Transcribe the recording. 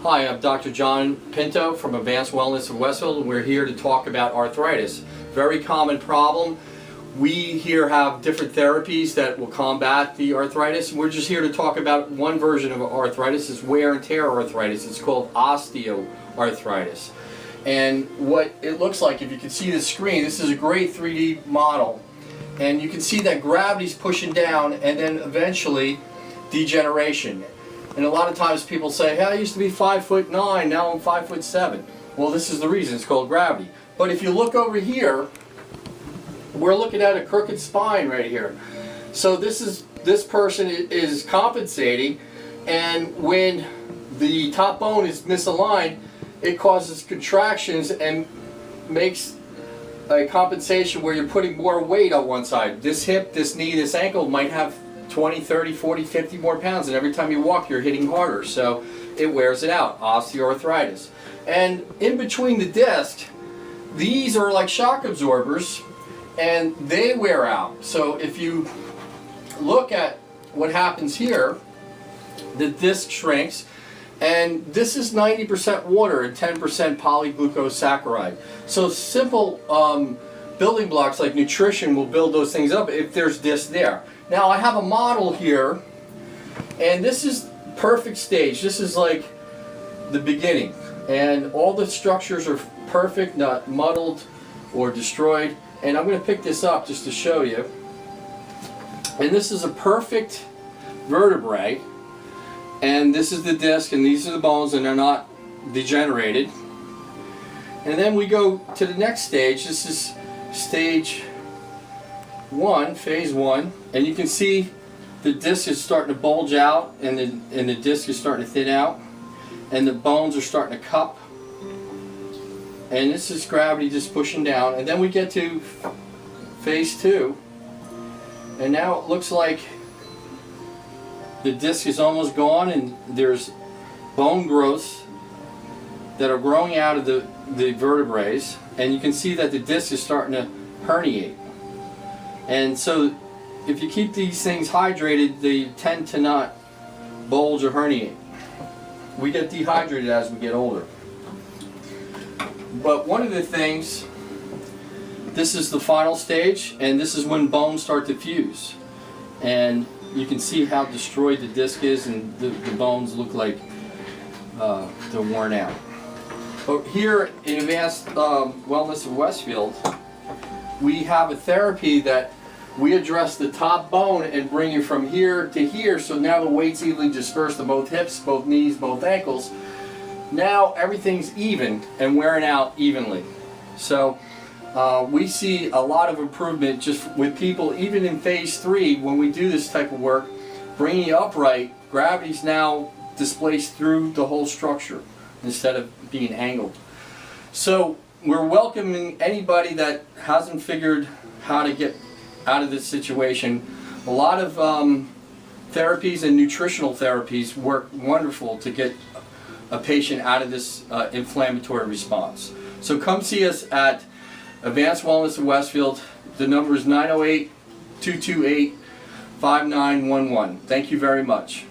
Hi, I'm Dr. John Pinto from Advanced Wellness of Westfield, and we're here to talk about arthritis. Very common problem. We here have different therapies that will combat the arthritis. We're just here to talk about one version of arthritis. It's wear and tear arthritis. It's called osteoarthritis. And what it looks like, if you can see the screen, this is a great 3D model. And you can see that gravity's pushing down and then eventually degeneration. And a lot of times people say, hey, I used to be 5'9", now I'm 5'7". Well, this is the reason. It's called gravity. But if you look over here, we're looking at a crooked spine right here. So this person is compensating, and when the top bone is misaligned, it causes contractions and makes a compensation where you're putting more weight on one side. This hip, this knee, this ankle might have 20, 30, 40, 50 more pounds, and every time you walk you're hitting harder, so it wears it out. Osteoarthritis. And in between the discs, these are like shock absorbers, and they wear out. So if you look at what happens here, the disc shrinks, and this is 90% water and 10% polyglucosaccharide. So simple building blocks like nutrition will build those things up if there's disc there. Now I have a model here, and this is perfect stage. This is like the beginning, and all the structures are perfect, not muddled or destroyed. And I'm going to pick this up just to show you. And this is a perfect vertebrae, and this is the disc, and these are the bones, and they're not degenerated. And then we go to the next stage. This is stage 1, phase 1, and you can see the disc is starting to bulge out, and the disc is starting to thin out, and the bones are starting to cup, and this is gravity just pushing down. And then we get to phase 2, and now it looks like the disc is almost gone, and there's bone growths that are growing out of the vertebrae, and you can see that the disc is starting to herniate. And so if you keep these things hydrated, they tend to not bulge or herniate. We get dehydrated as we get older. But one of the things, this is the final stage, and this is when bones start to fuse. And you can see how destroyed the disc is, and the bones look like they're worn out. But here in Advanced Wellness of Westfield, we have a therapy that we address the top bone and bring you from here to here, so now the weight's evenly dispersed to both hips, both knees, both ankles. Now everything's even and wearing out evenly. So we see a lot of improvement just with people, even in phase 3, when we do this type of work, bringing you upright. Gravity's now displaced through the whole structure instead of being angled. So we're welcoming anybody that hasn't figured how to get out of this situation. A lot of therapies and nutritional therapies work wonderful to get a patient out of this inflammatory response. So come see us at Advanced Wellness of Westfield. The number is 908-228-5911. Thank you very much.